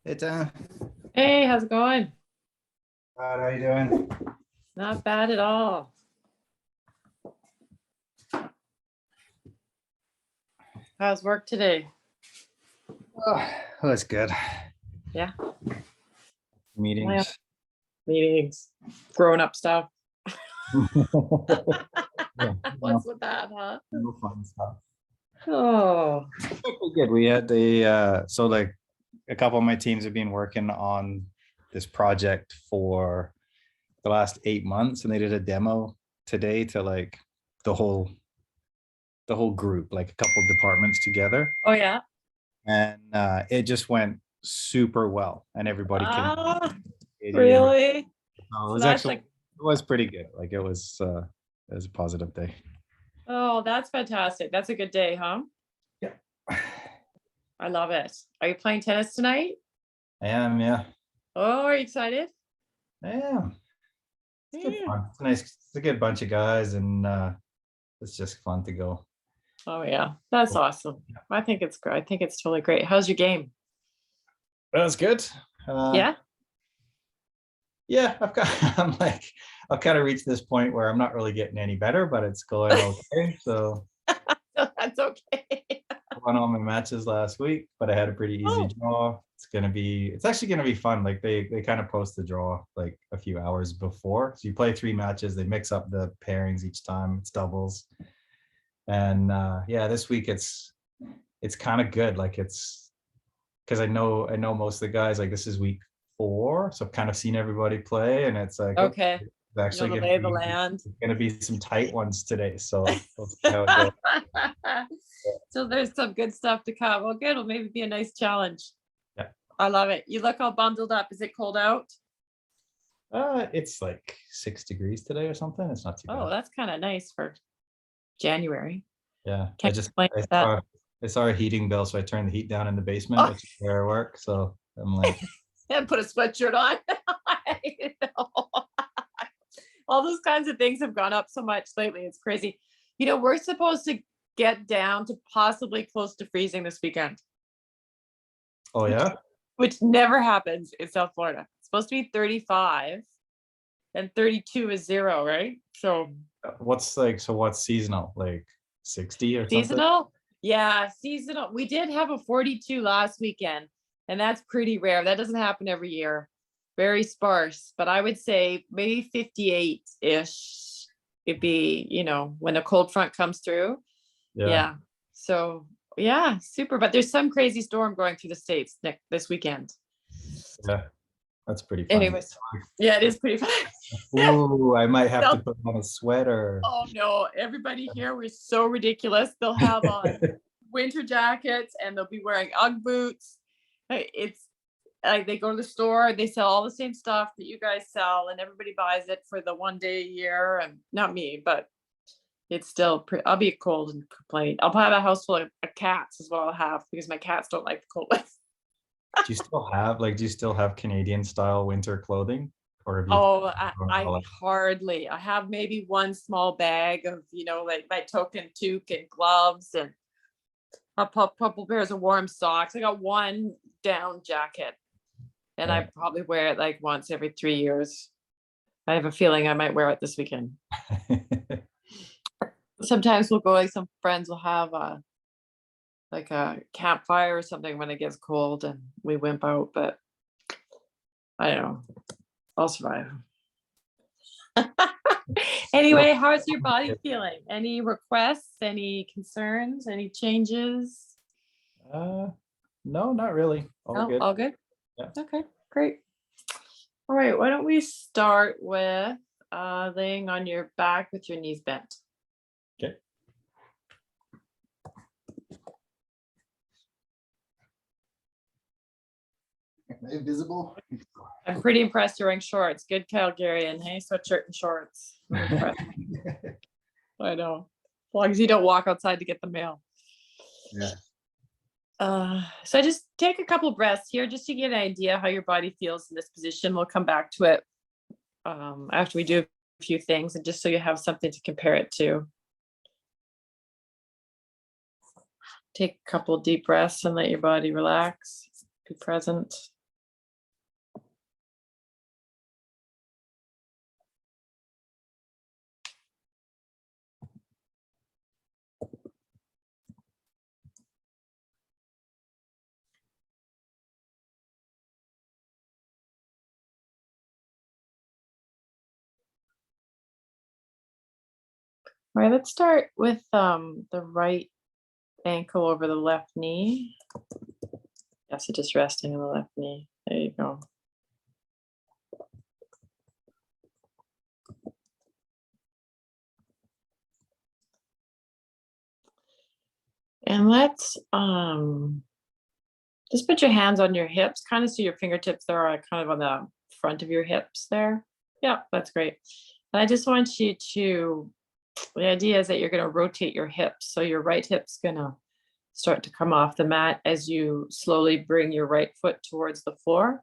It's Hey, how's it going? how you doing? Not bad at all. How's work today? Oh, that's good. Yeah. Meetings. Meetings, grown up stuff. Yeah, What's with that, huh? no fun stuff. Oh, Pretty good. We had the so like a couple of my teams have been working on this project for the last 8 months, and they did a demo today to like the whole group, like a couple departments together, oh yeah. and it just went super well, and everybody can. Ah, It really? was That's actually like, it was pretty good. Like it was a positive day. oh, that's fantastic. That's a good day, huh? Yeah. I love it. Are you playing tennis tonight? I am, yeah. Oh, are you excited? I am. It's good Yeah. fun. It's nice. It's a good bunch of guys, and it's just fun to go. Oh yeah, that's awesome. I think it's great. I think it's totally great. How's your game? That's good. Yeah. Yeah, I've kind of reached this point where I'm not really getting any better, but it's going okay. So That's okay. I won all my matches last week, but I had a pretty easy Oh, draw. It's actually gonna be fun. Like they kind of post the draw like a few hours before. So you play 3 matches, they mix up the pairings each time, it's doubles. And yeah, this week it's kind of good. Like it's because I know most of the guys, like this is week 4, so I've kind of seen everybody play, and it's like okay. it's You know actually the lay of the land. gonna be some tight ones today. So we'll see how it goes. So there's some good stuff to come. Well, good. It'll maybe be a nice challenge. Yeah. I love it. You look all bundled up. Is it cold out? It's like 6 degrees today or something. It's not too Oh, bad. that's kind of nice for January. Yeah, Can't complain with that. I saw a heating bill, so I turned the heat down in the basement, Oh, which is where I work. So I'm like, and put a sweatshirt on. I know. All those kinds of things have gone up so much lately. It's crazy. You know, we're supposed to get down to possibly close to freezing this weekend, oh yeah, which never happens in South Florida. It's supposed to be 35 and 32 is 0, right? So what's seasonal? Like 60 or something? seasonal? Yeah, seasonal. We did have a 42 last weekend, and that's pretty rare. That doesn't happen every year. Very sparse, but I would say maybe 58-ish. It'd be, when a cold front comes through. Yeah, Yeah. So yeah, super. But there's some crazy storm going through the States this weekend. yeah, that's pretty funny. Anyways, yeah, it is pretty fun. Ooh, I might have to They'll- put on a sweater. oh no, everybody here was so ridiculous. They'll have on winter jackets and they'll be wearing Ugg boots. It's like they go to the store, they sell all the same stuff that you guys sell, and everybody buys it for the one day a year. And not me, but it's still I'll be cold and complain. I'll probably have a house full of cats is what I'll have, because my cats don't like the cold. Do you still have Canadian style winter clothing, or have you? Oh, I have maybe one small bag of, like my token toque and gloves and a couple pairs of warm socks. I got one down jacket, and I probably wear it like once every 3 years. I have a feeling I might wear it this weekend. Sometimes we'll go, like some friends will have like a campfire or something when it gets cold and we wimp out, but I don't know. I'll survive. Anyway, how's your body feeling? Any requests, any concerns, any changes? No, not really. All good. All good? Yeah. Okay, great. All right, why don't we start with laying on your back with your knees bent. Okay. Am I visible? I'm pretty impressed you're wearing shorts. Good Calgarian, hey? Sweatshirt and shorts. I'm impressed. I know. As long as you don't walk outside to get the mail. Yeah. So just take a couple breaths here just to get an idea how your body feels in this position. We'll come back to it after we do a few things, and just so you have something to compare it to. Take a couple deep breaths and let your body relax. Be present. All right, let's start with the right ankle over the left knee. Yeah, so just resting on the left knee. There you go. And let's just put your hands on your hips, kind of so your fingertips are kind of on the front of your hips there. Yeah, that's great. And I just want you to, the idea is that you're going to rotate your hips. So your right hip's going to start to come off the mat as you slowly bring your right foot towards the floor.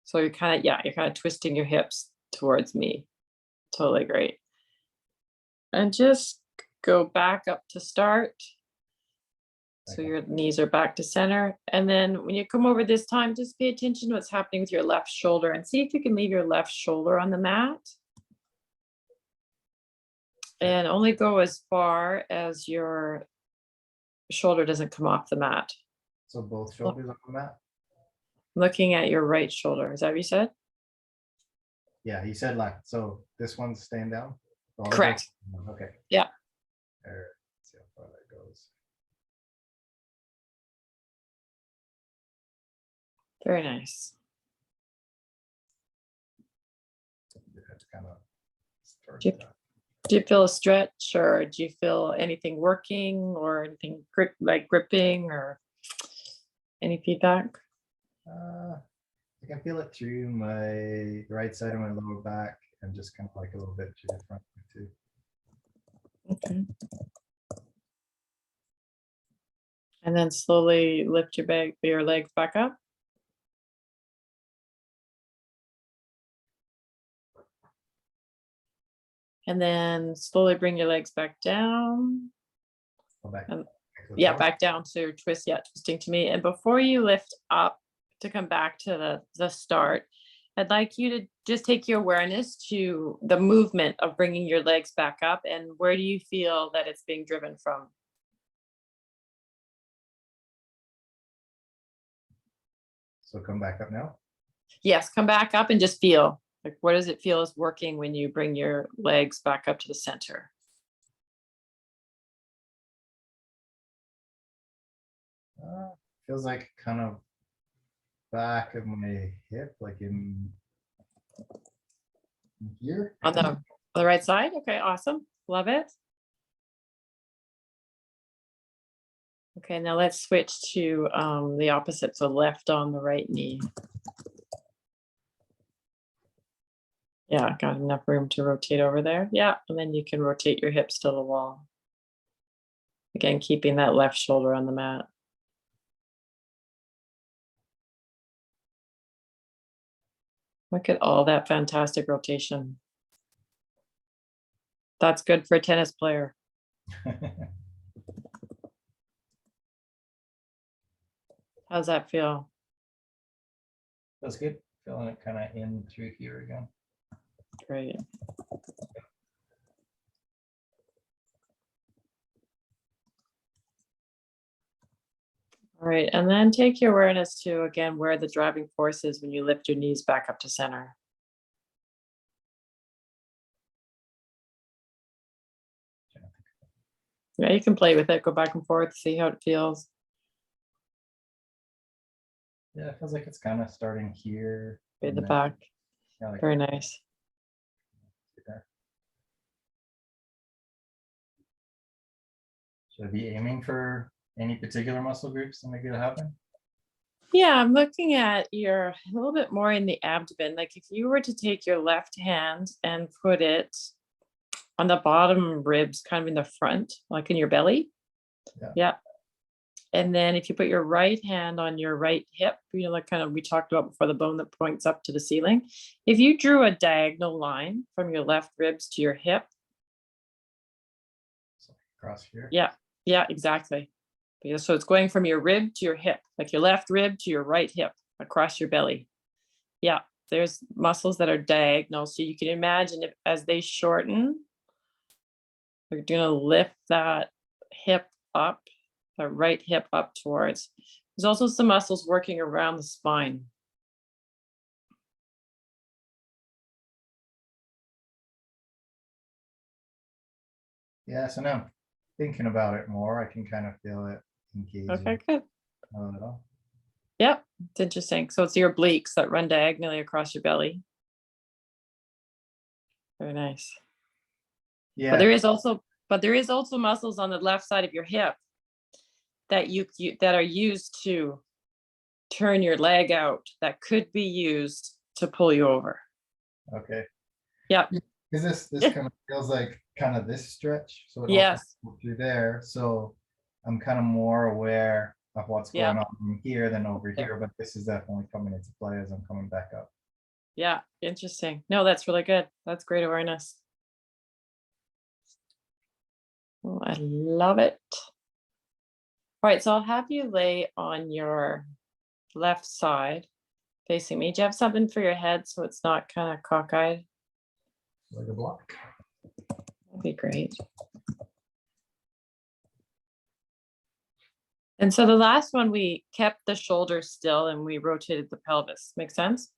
So you're kind of, yeah, you're kind of twisting your hips towards me. Totally great. And just go back up to start. So your knees are back to center. And then when you come over this time, just pay attention to what's happening with your left shoulder and see if you can leave your left shoulder on the mat. And only go as far as your shoulder doesn't come off the mat. So both shoulders on the mat? Looking at your right shoulder. Is that what you said? Yeah, you said left. So this one's staying down? Correct. Okay. Yeah. There. Let's see how far that goes. Very nice. Kind of start Do you feel a stretch, or do you feel anything working, or anything like gripping, or any feedback? I can feel it through my right side of my lower back and just kind of like a little bit through the front too. Okay. And then slowly lift your legs back up. And then slowly bring your legs back down. Back. Yeah, back down. So you're twisting to me. And before you lift up to come back to the start, I'd like you to just take your awareness to the movement of bringing your legs back up. And where do you feel that it's being driven from? So come back up now? Yes, come back up and just feel. Like, what does it feel is working when you bring your legs back up to the center? Feels like kind of back of my hip, like in here. On the right side? Okay, awesome. Love it. Okay, now let's switch to the opposite. So left on the right knee. Yeah, got enough room to rotate over there. Yeah, and then you can rotate your hips to the wall. Again, keeping that left shoulder on the mat. Look at all that fantastic rotation. That's good for a tennis player. How's that feel? That's good. Feeling it kind of in through here again. Great. All right, and then take your awareness to, again, where the driving force is when you lift your knees back up to center. Yeah, you can play with it, go back and forth, see how it feels. Yeah, it feels like it's kind of starting here. In the back. Yeah, like very nice. There. Should I be aiming for any particular muscle groups to make it happen? Yeah, I'm looking at your a little bit more in the abdomen. Like if you were to take your left hand and put it on the bottom ribs, kind of in the front, like in your belly. Yeah. And then if you put your right hand on your right hip, you know, like kind of we talked about before, the bone that points up to the ceiling. If you drew a diagonal line from your left ribs to your hip. Across here. Yeah, exactly. So it's going from your rib to your hip, like your left rib to your right hip across your belly. Yeah, there's muscles that are diagonal. So you can imagine if as they shorten, you're gonna lift that hip up, the right hip up towards. There's also some muscles working around the spine. Yeah, so now I'm thinking about it more. I can kind of feel it Okay, engaging good. a little. Yep, it's interesting. So it's your obliques that run diagonally across your belly. Very nice. But Yeah, there is also muscles on the left side of your hip that you that are used to turn your leg out that could be used to pull you over. okay. Yep. Because this kind of feels like kind of this stretch, so it all kind Yes. of goes through there. So I'm kind of more aware of what's Yeah. going on here than over here, but this is definitely coming into play as I'm coming back up. Yeah. Interesting. No, that's really good. That's great awareness. Oh, I love it. All right, so I'll have you lay on your left side facing me. Do you have something for your head so it's not kind of cockeyed? Like a block. That'd be great. And so the last one, we kept the shoulders still and we rotated the pelvis. Make sense?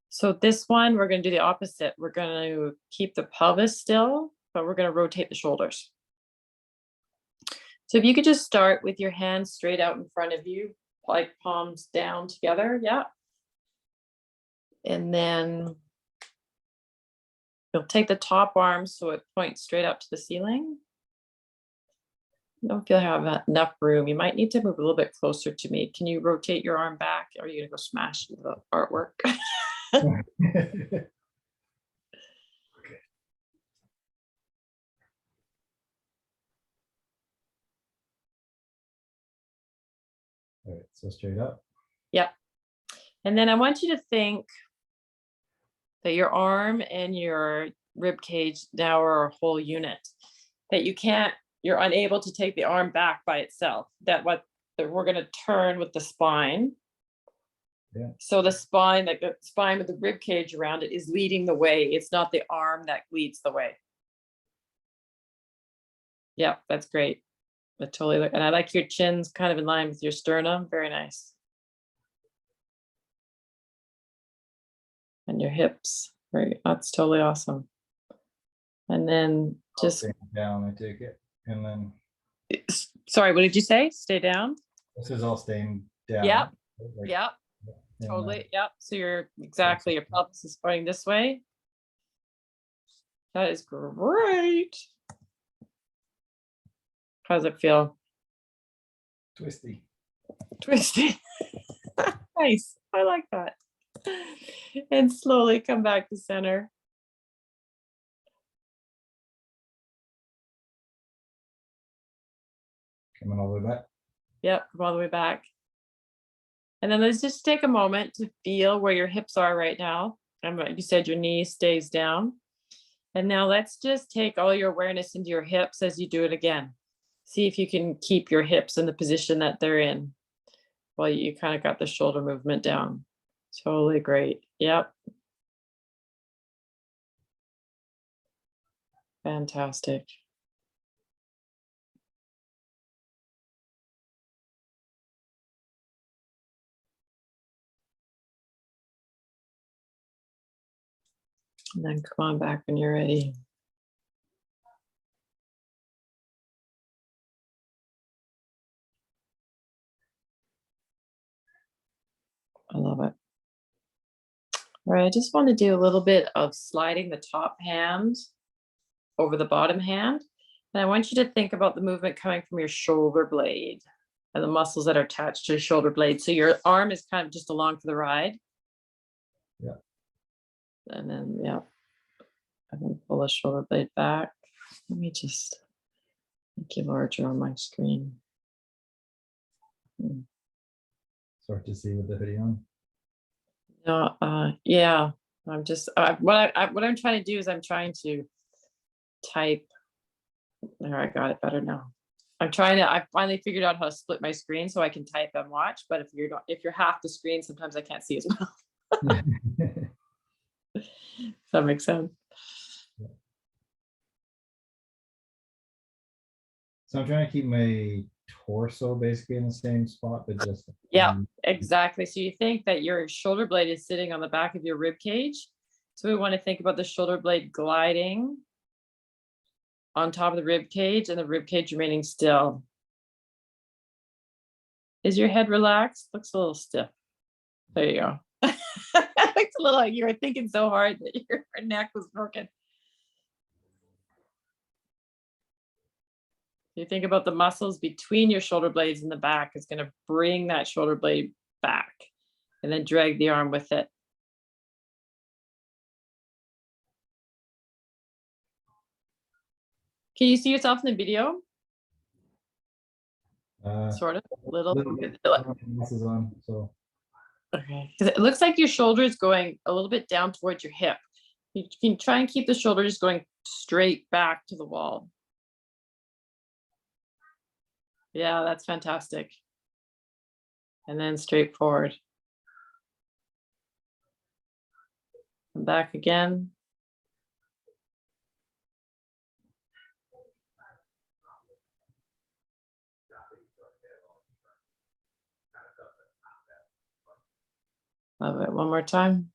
So this one, we're going to do the opposite. We're going to keep the pelvis still, but we're going to rotate the shoulders. So if you could just start with your hands straight out in front of you, like palms down together. Yeah. And then you'll take the top arm so it points straight up to the ceiling. I don't feel like I have enough room. You might need to move a little bit closer to me. Can you rotate your arm back? Or are you gonna go smash the artwork? Okay. All right, so straight up. Yep. And then I want you to think that your arm and your rib cage now are a whole unit. That you're unable to take the arm back by itself. That we're gonna turn with the spine. Yeah. So the spine, like the spine with the rib cage around it, is leading the way. It's not the arm that leads the way. Yeah, that's great. But totally, and I like your chin's kind of in line with your sternum. Very nice. And your hips. Right, that's totally awesome. And then just Stay down, I take it. And then sorry, what did you say? Stay down? this is all staying down. Yep. Like, Yep. and, Totally. Yep. So you're exactly, your pelvis is pointing this way. That is great. How does it feel? twisty. Twisty. Nice. I like that. And slowly come back to center. Coming all the way back. Yep. Come all the way back. And then let's just take a moment to feel where your hips are right now. And like you said, your knee stays down. And now let's just take all your awareness into your hips as you do it again. See if you can keep your hips in the position that they're in while you kind of got the shoulder movement down. Totally great. Yep. Fantastic. And then come on back when you're ready. I love it. All right, I just want to do a little bit of sliding the top hand over the bottom hand. And I want you to think about the movement coming from your shoulder blade and the muscles that are attached to your shoulder blade. So your arm is kind of just along for the ride. Yeah. And then, yeah, I'm going to pull the shoulder blade back. Let me just make it larger on my screen. Start to see with the hoodie on. No, yeah, I'm just, what I'm trying to do is I'm trying to type. There, I got it better now. I finally figured out how to split my screen so I can type and watch, but if you're half the screen, sometimes I can't see as well. Does that make sense? So I'm trying to keep my torso basically in the same spot, but just Yeah, exactly. So you think that your shoulder blade is sitting on the back of your rib cage. So we want to think about the shoulder blade gliding on top of the rib cage and the rib cage remaining still. Is your head relaxed? Looks a little stiff. There you go. Looks a little like you were thinking so hard that your neck was broken. You think about the muscles between your shoulder blades and the back is going to bring that shoulder blade back and then drag the arm with it. Can you see yourself in the video? Sort of, little. This is on, so. Okay, because it looks like your shoulder is going a little bit down towards your hip. You can try and keep the shoulder just going straight back to the wall. Yeah, that's fantastic. And then straight forward. And back again. Love it. One more time.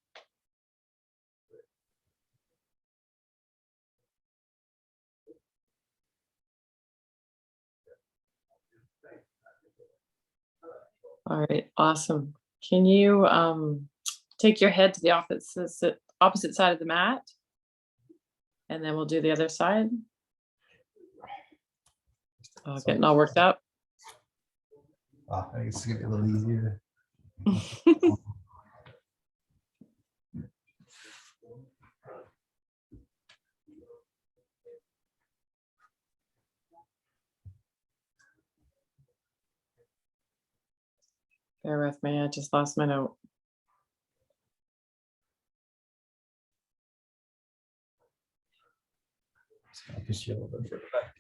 All right, awesome. Can you take your head to the opposite side of the mat? And then we'll do the other side. Getting all worked up. I think it's gonna be a little easier. Bear with me, I just lost my note. Push you a little bit further back.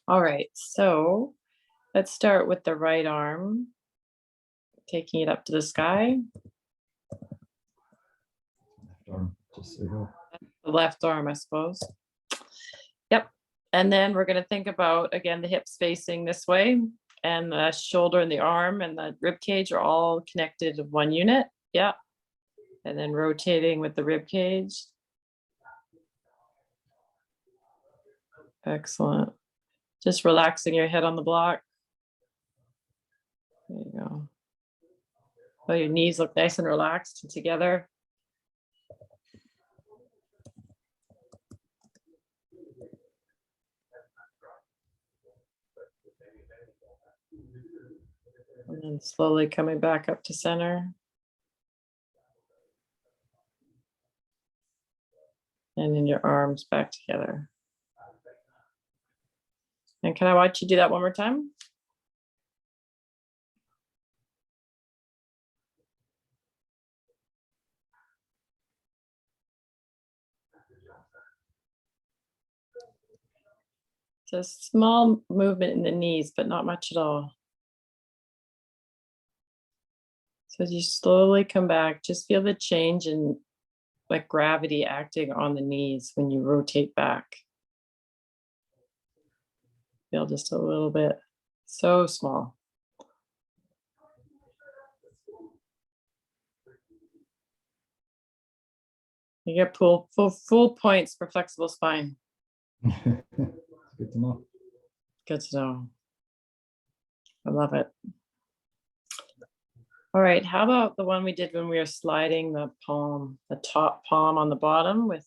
All right, so let's start with the right arm, taking it up to the sky. Left arm, just so you know. The left arm, I suppose. Yep. And then we're going to think about, again, the hips facing this way, and the shoulder and the arm and the rib cage are all connected in one unit. Yeah. And then rotating with the rib cage. Excellent. Just relaxing your head on the block. There you go. Oh, your knees look nice and relaxed and together. And then slowly coming back up to center. And then your arms back together. And can I watch you do that one more time? Just small movement in the knees, but not much at all. So as you slowly come back, just feel the change in like gravity acting on the knees when you rotate back. Feel just a little bit, so small. You get full points for flexible spine. Good to know. Good to know. I love it. All right, how about the one we did when we were sliding the palm, the top palm on the bottom with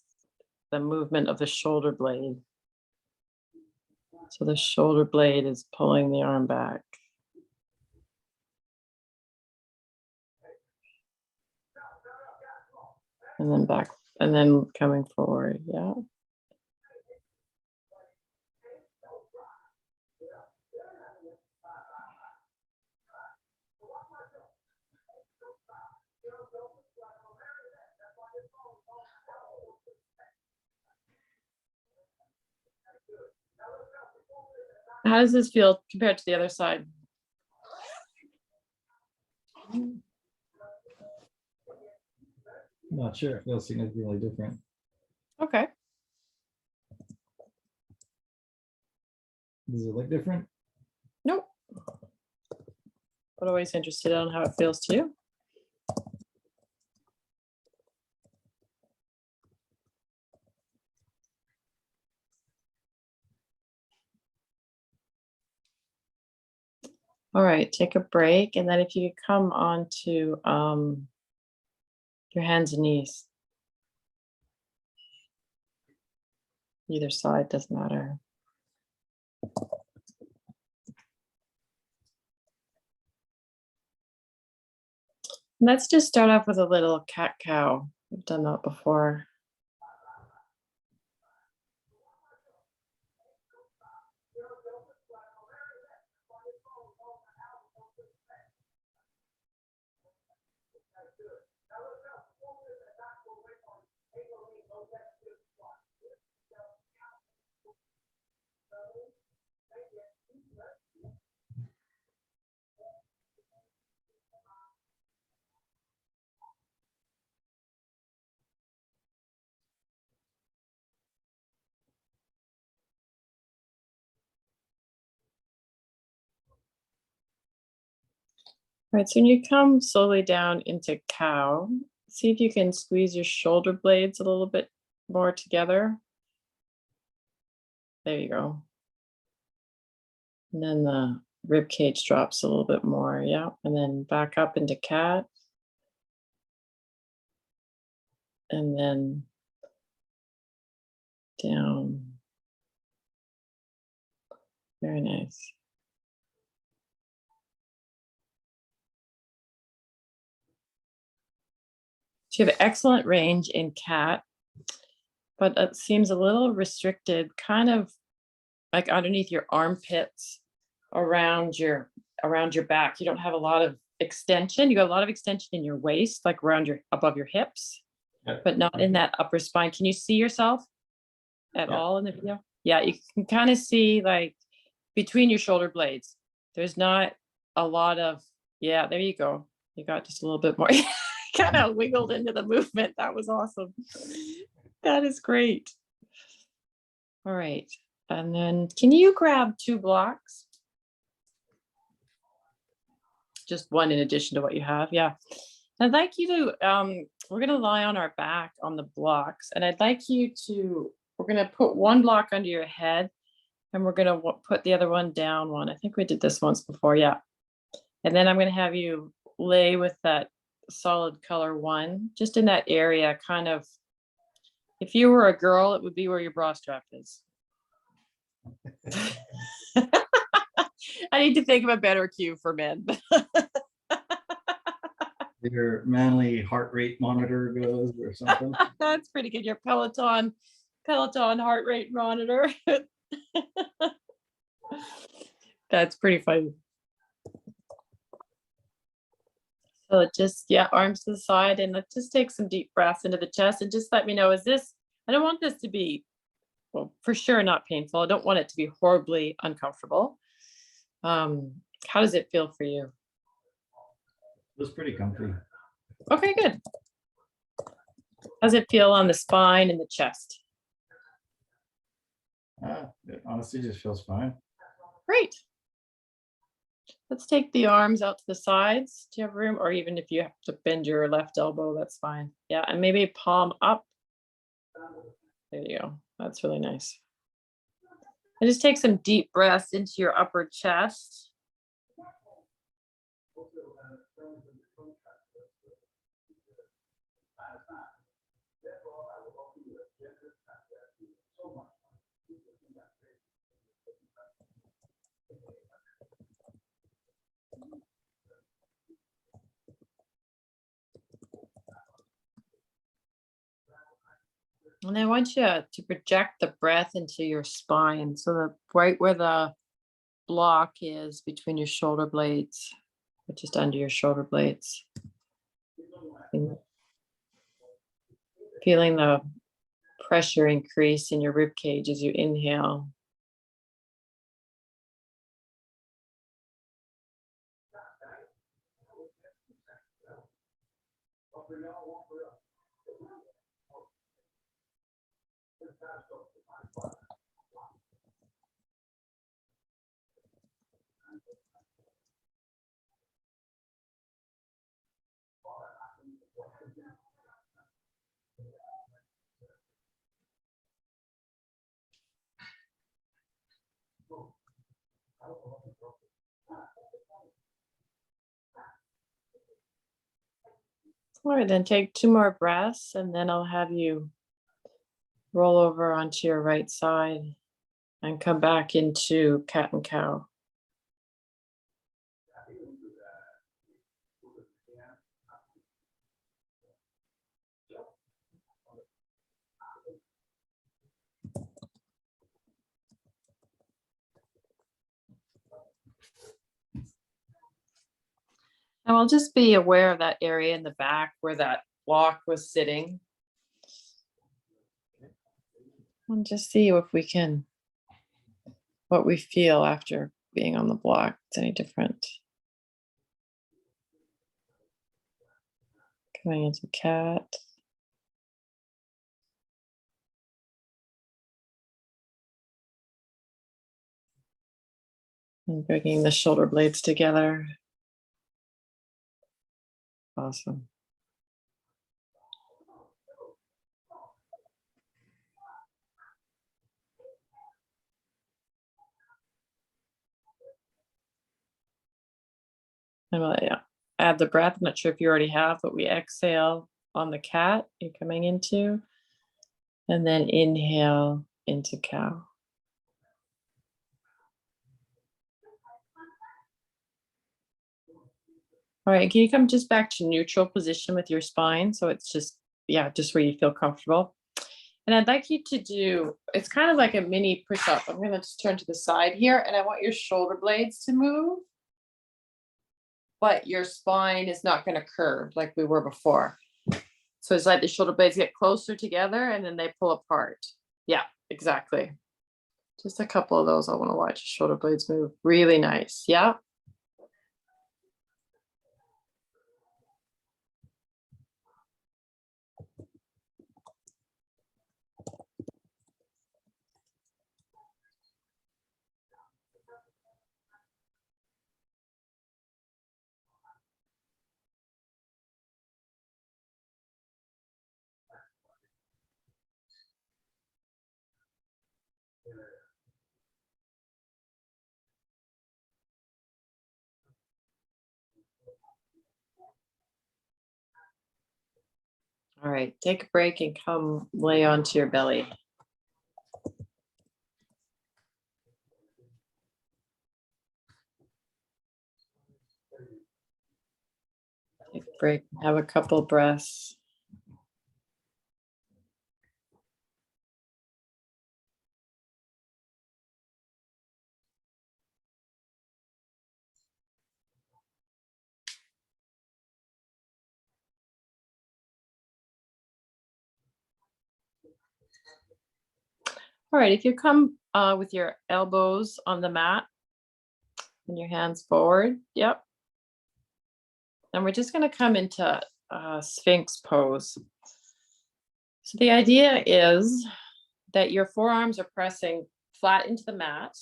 the movement of the shoulder blade. So the shoulder blade is pulling the arm back. And then back, and then coming forward, yeah. How does this feel compared to the other side? Not sure. It feels significantly different. Okay. Does it look different? Nope. but always interested on how it feels to you. All right, take a break. And then if you could come on to your hands and knees. Either side, doesn't matter. Let's just start off with a little cat-cow. We've done that before. All right, so when you come slowly down into cow, see if you can squeeze your shoulder blades a little bit more together. There you go. And then the rib cage drops a little bit more, yeah. And then back up into cat. And then down. Very nice. So you have excellent range in cat, but it seems a little restricted, kind of like underneath your armpits, around your back. You don't have a lot of extension. You got a lot of extension in your waist, like around your above your hips, but not in that upper spine. Can you see yourself at all in the video? Yeah, you can kind of see like between your shoulder blades. There's not a lot of, yeah, there you go. You got just a little bit more. Kind of wiggled into the movement. That was awesome. That is great. All right. And then can you grab 2 blocks? Just one in addition to what you have. Yeah. I'd like you to, we're going to lie on our back on the blocks. And I'd like you to, we're going to put 1 block under your head and we're going to put the other one down one. I think we did this once before. Yeah. And then I'm going to have you lay with that solid color 1, just in that area, kind of, if you were a girl, it would be where your bra strap is. I need to think of a better cue for men. Your manly heart rate monitor goes or something. That's pretty good. Your Peloton heart rate monitor. That's pretty funny. So just, yeah, arms to the side, and let's just take some deep breaths into the chest and just let me know, is this, I don't want this to be, well, for sure not painful. I don't want it to be horribly uncomfortable. How does it feel for you? It was pretty comfy. Okay, good. How's it feel on the spine and the chest? It honestly just feels fine. Great. Let's take the arms out to the sides. Do you have room? Or even if you have to bend your left elbow, that's fine. Yeah, and maybe palm up. There you go. That's really nice. And just take some deep breaths into your upper chest. And I want you to project the breath into your spine. So the right where the block is between your shoulder blades, or just under your shoulder blades. Feeling the pressure increase in your rib cage as you inhale. All right, then take 2 more breaths, and then I'll have you roll over onto your right side and come back into cat and cow. And I'll just be aware of that area in the back where that block was sitting. And just see if we can, what we feel after being on the block. It's any different. Coming into cat. And bringing the shoulder blades together. Awesome. And we'll add the breath. I'm not sure if you already have, but we exhale on the cat you're coming into, and then inhale into cow. All right, can you come just back to neutral position with your spine? So it's just, yeah, just where you feel comfortable. And I'd like you to do, it's kind of like a mini push-up. I'm gonna just turn to the side here, and I want your shoulder blades to move, but your spine is not gonna curve like we were before. So it's like the shoulder blades get closer together and then they pull apart. Yeah, exactly. Just a couple of those. I wanna watch shoulder blades move. Really nice, yeah. All right, take a break and come lay onto your belly. Take a break, have a couple breaths. All right, if you come with your elbows on the mat and your hands forward, yep. And we're just gonna come into Sphinx pose. So the idea is that your forearms are pressing flat into the mat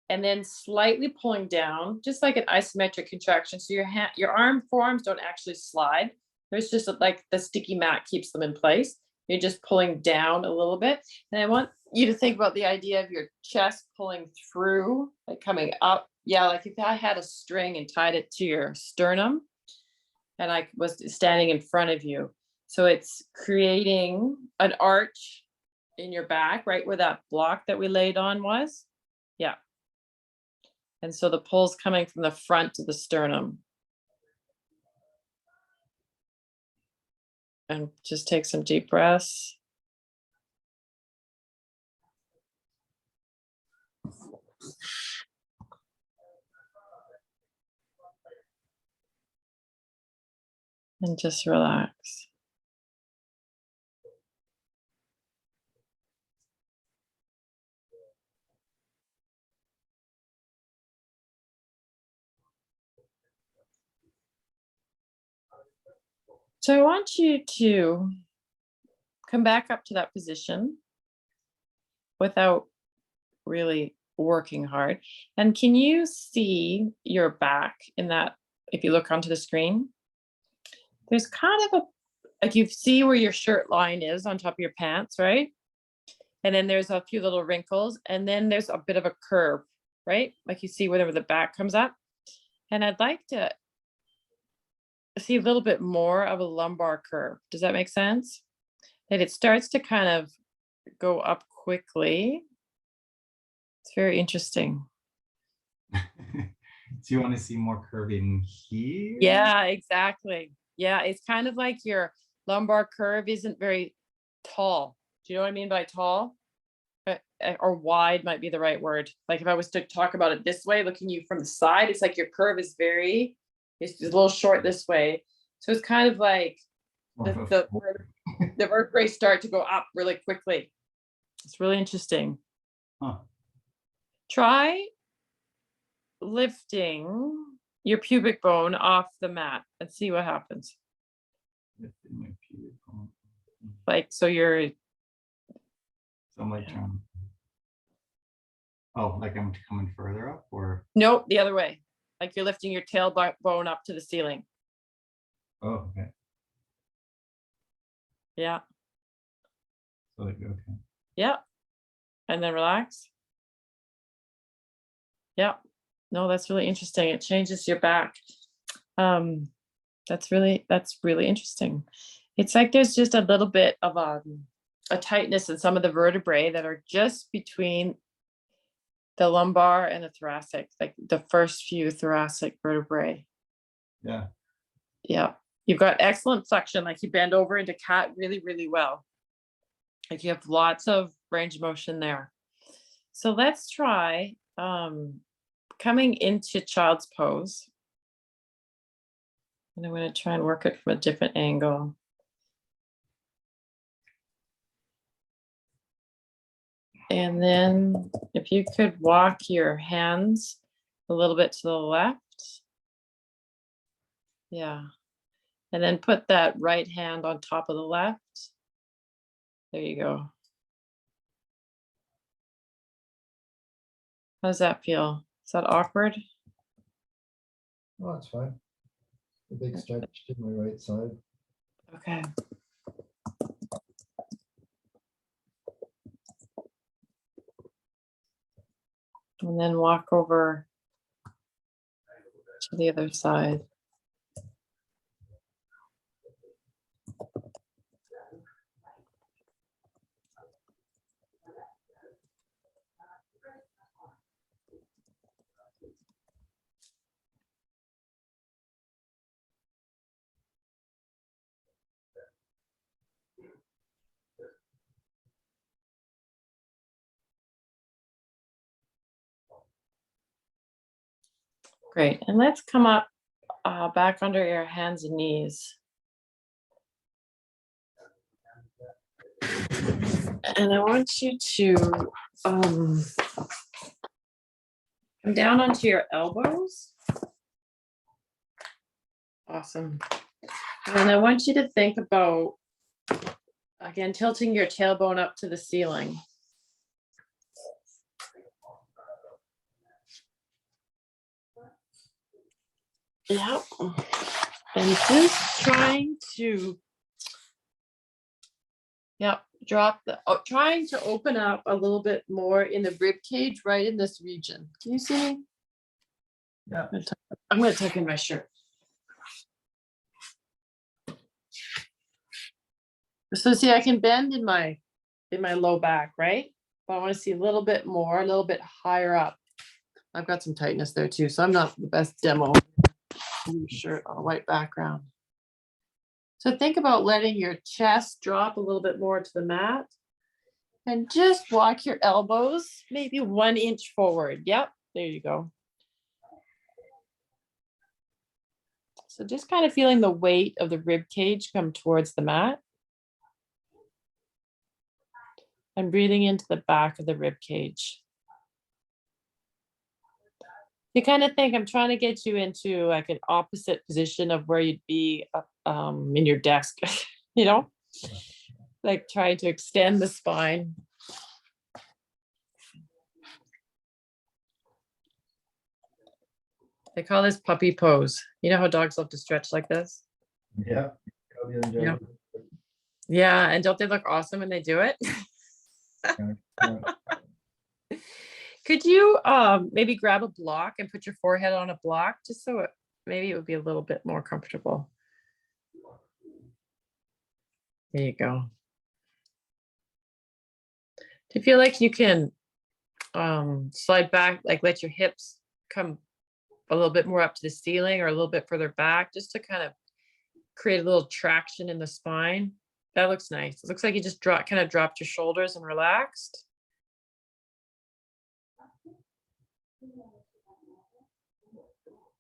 and then slightly pulling down, just like an isometric contraction. So your forearms don't actually slide. There's just like the sticky mat keeps them in place. You're just pulling down a little bit. And I want you to think about the idea of your chest pulling through, like coming up. Yeah, like if I had a string and tied it to your sternum and I was standing in front of you. So it's creating an arch in your back, right where that block that we laid on was. Yeah. And so the pull's coming from the front to the sternum. And just take some deep breaths. And just relax. So I want you to come back up to that position without really working hard. And can you see your back in that, if you look onto the screen? There's kind of like you see where your shirt line is on top of your pants, right? And then there's a few little wrinkles, and then there's a bit of a curve, right? Like you see whenever the back comes up. And I'd like to see a little bit more of a lumbar curve. Does that make sense? And it starts to kind of go up quickly. It's very interesting. Do you want to see more curving here? Yeah, exactly. Yeah, it's kind of like your lumbar curve isn't very tall. Do you know what I mean by tall? Or wide might be the right word. Like if I was to talk about it this way, looking you from the side, it's like your curve is it's a little short this way. So it's kind of like the vertebrae start to go up really quickly. It's really interesting. Huh. Try lifting your pubic bone off the mat and see what happens. Lifting my pubic bone. Like, so you're, So I'm like trying. Oh, like I'm coming further up, or? nope, the other way. Like you're lifting your tailbone up to the ceiling. Oh, okay. Yeah. So like, okay. Yeah. And then relax. Yeah. No, that's really interesting. It changes your back. That's really interesting. It's like there's just a little bit of a tightness in some of the vertebrae that are just between the lumbar and the thoracic, like the first few thoracic vertebrae. Yeah. Yeah. You've got excellent flexion, like you bend over into cat really, really well. Like you have lots of range of motion there. So let's try coming into child's pose. And I'm going to try and work it from a different angle. And then if you could walk your hands a little bit to the left. Yeah. And then put that right hand on top of the left. There you go. How does that feel? Is that awkward? Oh, that's fine. A big stretch to my right side. Okay. And then walk over to the other side. Great. And let's come up back under your hands and knees. And I want you to come down onto your elbows. Awesome. And I want you to think about, again, tilting your tailbone up to the ceiling. Yeah. And just trying to, trying to open up a little bit more in the rib cage, right in this region. Can you see me? Yeah. I'm going to tuck in my shirt. So see, I can bend in my low back, right? But I want to see a little bit more, a little bit higher up. I've got some tightness there too, so I'm not the best demo. Blue shirt on a white background. So think about letting your chest drop a little bit more to the mat and just walk your elbows maybe 1 inch forward. Yep, there you go. So just kind of feeling the weight of the rib cage come towards the mat. And breathing into the back of the rib cage. You kind of think I'm trying to get you into like an opposite position of where you'd be in your desk, you know, like trying to extend the spine. They call this puppy pose. You know how dogs love to stretch like this? Yeah. Yeah. Yeah, and don't they look awesome when they do it? Could you maybe grab a block and put your forehead on a block just so maybe it would be a little bit more comfortable? There you go. Do you feel like you can slide back, like let your hips come a little bit more up to the ceiling or a little bit further back, just to kind of create a little traction in the spine? That looks nice. It looks like you just kind of dropped your shoulders and relaxed.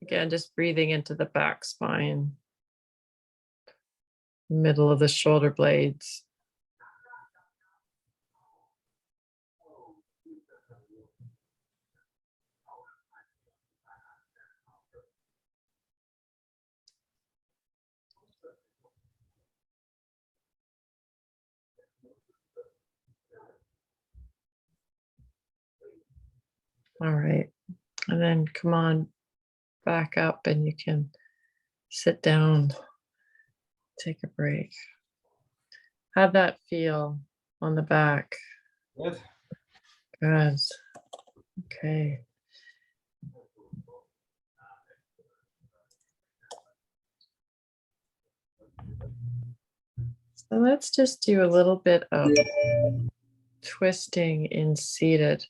Again, just breathing into the back spine, middle of the shoulder blades. All right, and then come on back up and you can sit down, take a break. How'd that feel on the back? Good. Good. Okay. So let's just do a little bit of twisting in seated.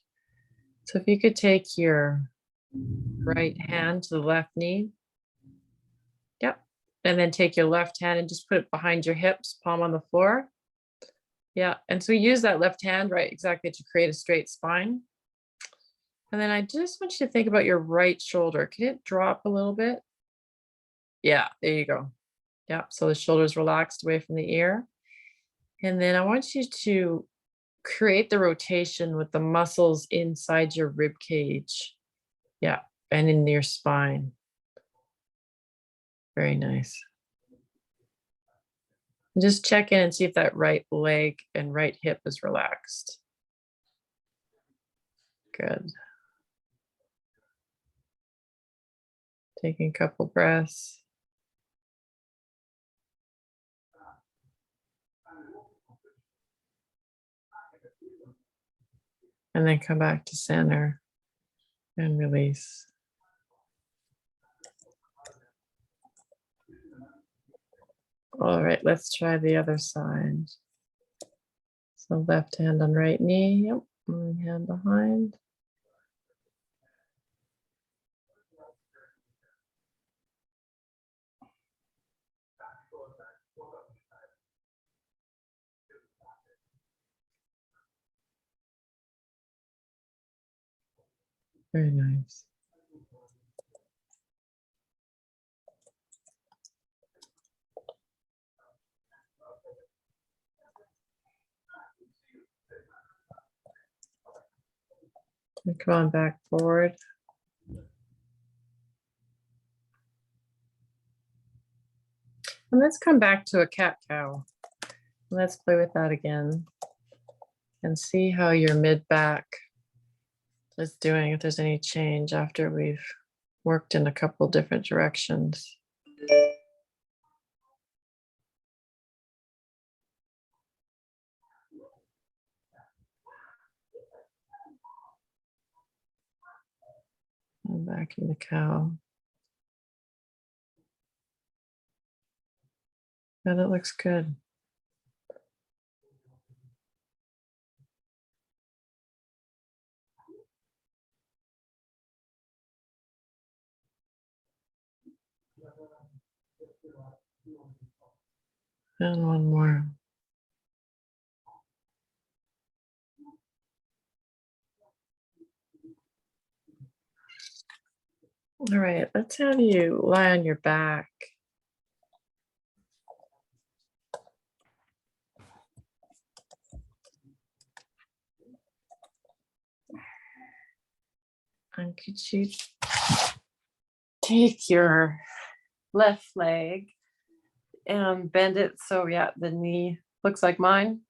So if you could take your right hand to the left knee. Yep. And then take your left hand and just put it behind your hips, palm on the floor. Yeah. And so use that left hand, right, exactly, to create a straight spine. And then I just want you to think about your right shoulder. Can it drop a little bit? Yeah, there you go. Yeah. So the shoulder's relaxed away from the ear. And then I want you to create the rotation with the muscles inside your rib cage. Yeah, and in your spine. Very nice. And just check in and see if that right leg and right hip is relaxed. Good. Taking a couple breaths. And then come back to center and release. All right, let's try the other side. So left hand on right knee, yep, one hand behind. Very nice. And come on back forward. And let's come back to a cat-cow. Let's play with that again and see how your mid-back is doing, if there's any change after we've worked in a couple different directions. And back in the cow. Yeah, that looks good. And one more. All right, let's have you lie on your back. And could you take your left leg and bend it so, yeah, the knee looks like mine.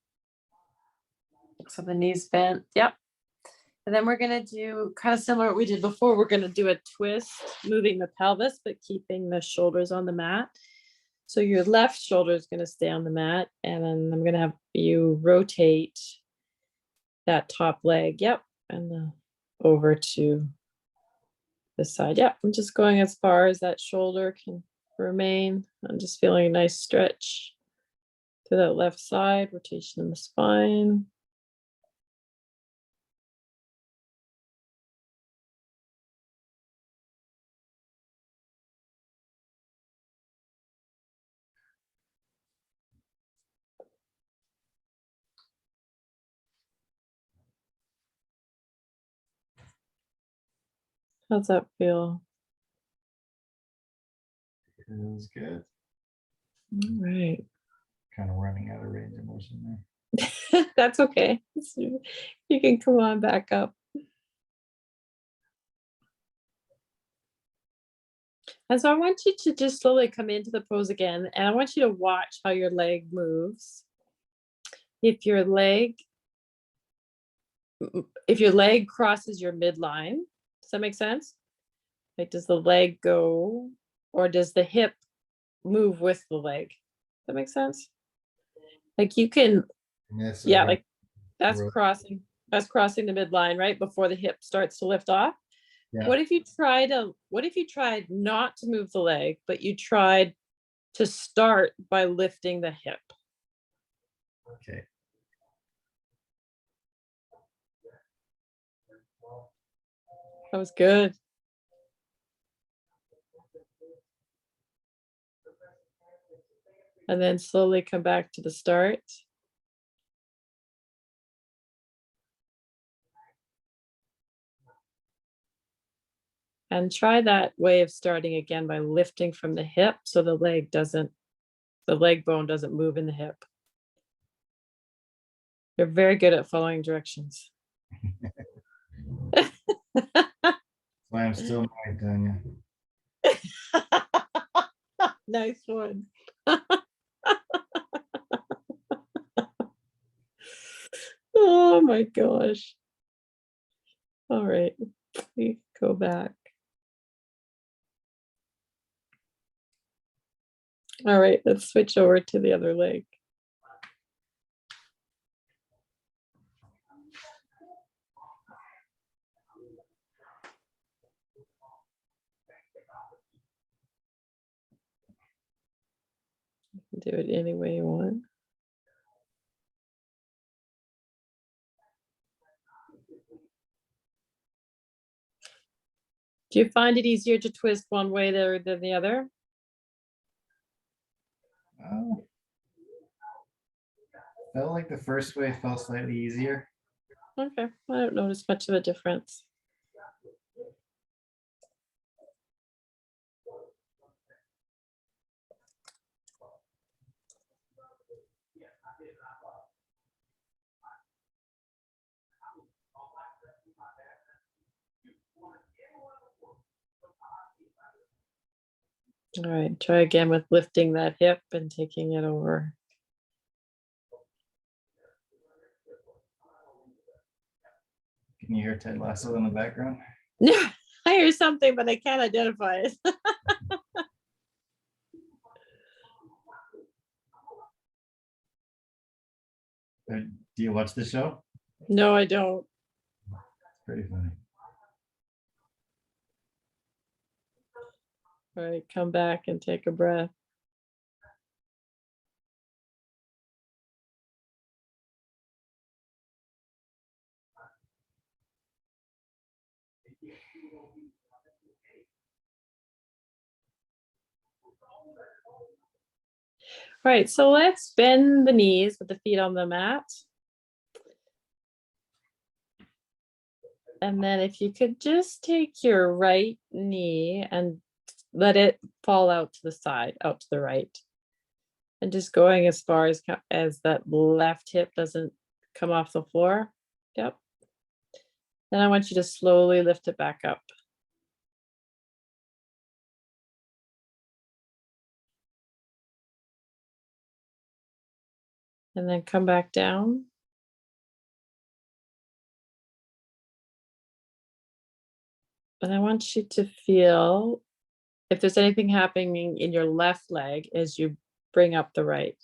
So the knee's bent, yep. And then we're gonna do kind of similar what we did before. We're gonna do a twist, moving the pelvis, but keeping the shoulders on the mat. So your left shoulder is gonna stay on the mat, and then I'm gonna have you rotate that top leg, yep, and over to the side. Yep, I'm just going as far as that shoulder can remain. I'm just feeling a nice stretch to that left side, rotation in the spine. How's that feel? Feels good. All right. Kind of running out of range of motion there. That's okay. You can come on back up. And so I want you to just slowly come into the pose again, and I want you to watch how your leg moves. If your leg crosses your midline, does that make sense? Like, does the leg go, or does the hip move with the leg? Does that make sense? Like you can, Yes, yeah, okay. like that's Ro- crossing the midline, right? Before the hip starts to lift off. Yeah. What if you tried not to move the leg, but you tried to start by lifting the hip? Okay. That was good. And then slowly come back to the start. And try that way of starting again by lifting from the hip so the leg bone doesn't move in the hip. You're very good at following directions. That's why I'm still married, Tanya. Nice one. Oh my gosh. All right, we go back. All right, let's switch over to the other leg. You can do it any way you want. Do you find it easier to twist one way there than the other? Felt like the first way felt slightly easier. Okay, I don't notice much of a difference. All right, try again with lifting that hip and taking it over. Can you hear Ted Lasso in the background? Yeah, I hear something, but I can't identify it. Do you watch the show? No, I don't. It's pretty funny. All right, come back and take a breath. All right, so let's bend the knees with the feet on the mat. And then if you could just take your right knee and let it fall out to the side, out to the right. And just going as far as that left hip doesn't come off the floor. Yep. Then I want you to slowly lift it back up. And then come back down. And I want you to feel if there's anything happening in your left leg as you bring up the right.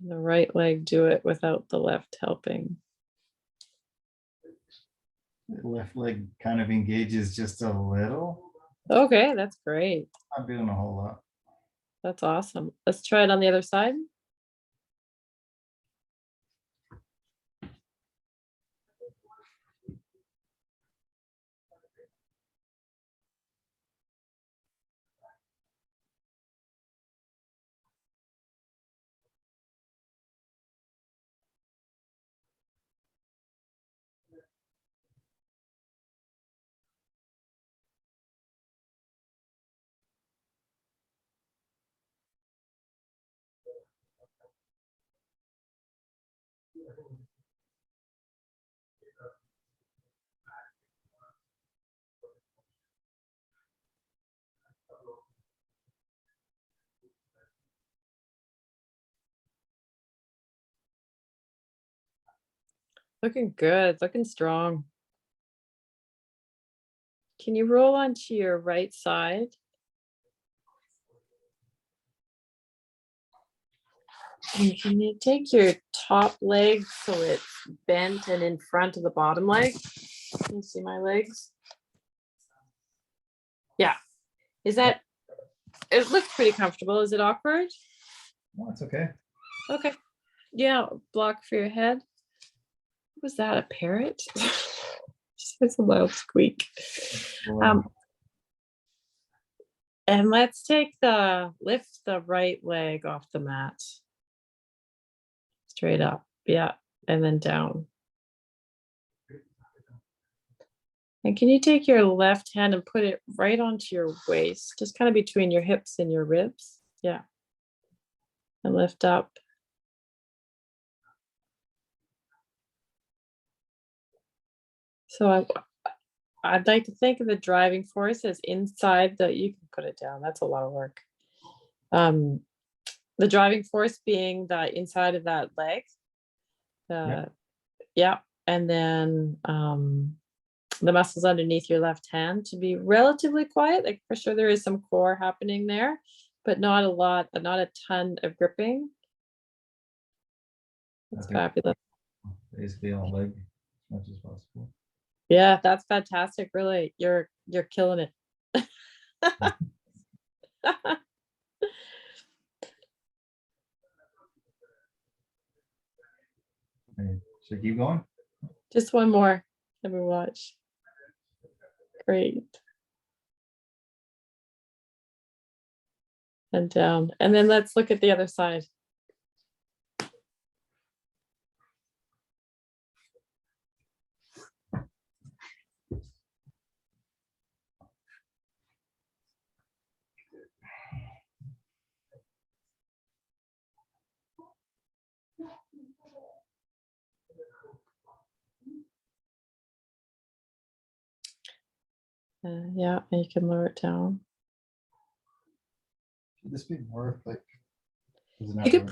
And the right leg, do it without the left helping. The left leg kind of engages just a little. Okay, that's great. Not doing a whole lot. That's awesome. Let's try it on the other side. Looking good, looking strong. Can you roll onto your right side? And can you take your top leg so it's bent and in front of the bottom leg? Can you see my legs? Yeah. Is that, it looks pretty comfortable. Is it awkward? No, it's okay. Okay. Yeah, block for your head. Was that a parrot? It's a loud squeak. And let's lift the right leg off the mat. Straight up, yeah, and then down. And can you take your left hand and put it right onto your waist, just kind of between your hips and your ribs? Yeah. And lift up. So I'd like to think of the driving force as inside you can put it down. That's a lot of work. The driving force being the inside of that leg. Yeah. And then the muscles underneath your left hand to be relatively quiet. Like for sure there is some core happening there, but not a lot, not a ton of gripping. That's fabulous. Basically all leg as much as possible. Yeah, that's fantastic. Really, you're killing it. Should I keep going? Just one more. Let me watch. Great. And down. And then let's look at the other side. Yeah, and you can lower it down. Should this be more like? You could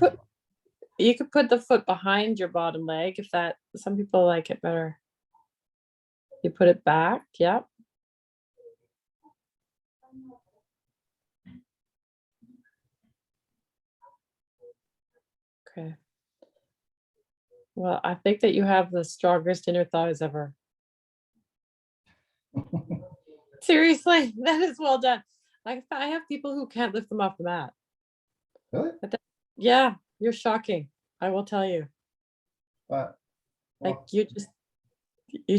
put the foot behind your bottom leg if that, some people like it better. You put it back, yep. Okay. Well, I think that you have the strongest inner thighs ever. Seriously, that is well done. I have people who can't lift them off the mat. Really? Yeah, you're shocking. I will tell you. But Like you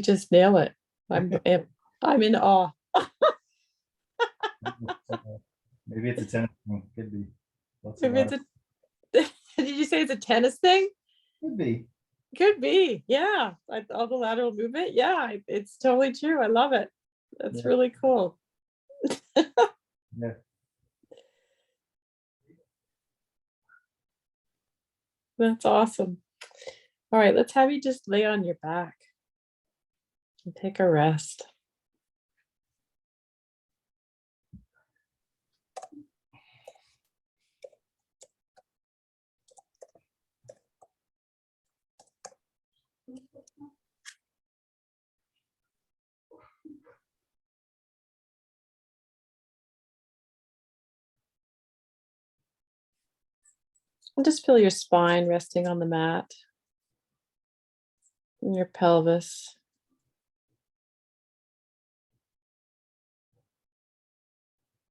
just nail it. I'm in awe. Maybe it's a tennis thing. Could be. Maybe it's did you say it's a tennis thing? Could be. Could be. Yeah. All the lateral movement. Yeah, it's totally true. I love it. That's really cool. Yeah. That's awesome. All right, let's have you just lay on your back and take a rest. And just feel your spine resting on the mat and your pelvis.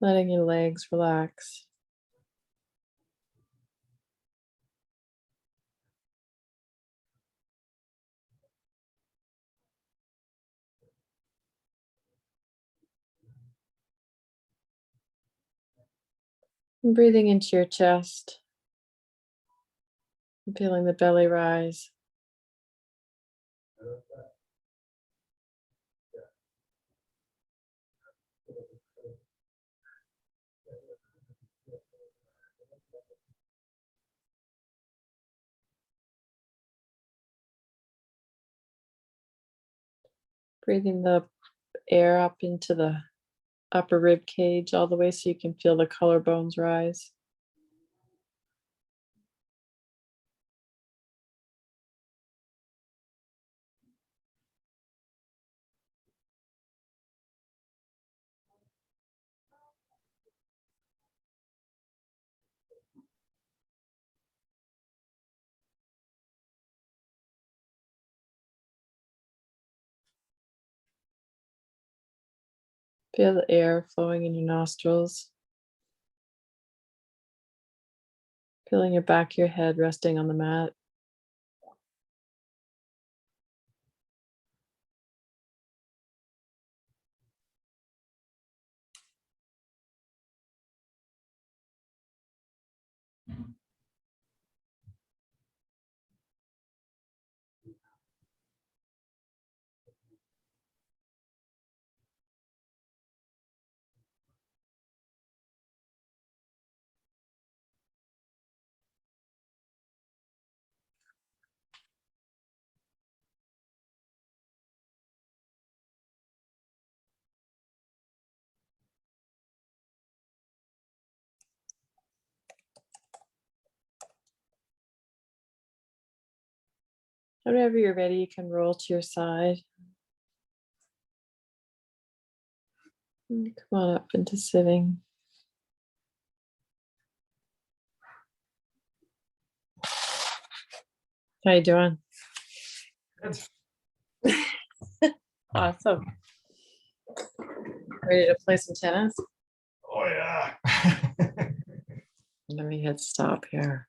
Letting your legs relax. And breathing into your chest. And feeling the belly rise. Breathing the air up into the upper rib cage all the way so you can feel the collarbones rise. Feel the air flowing in your nostrils. Feeling your back of your head resting on the mat. Whenever you're ready, you can roll to your side. And come on up into sitting. How you doing? Good. Awesome. Ready to play some tennis? Oh yeah. Let me hit stop here.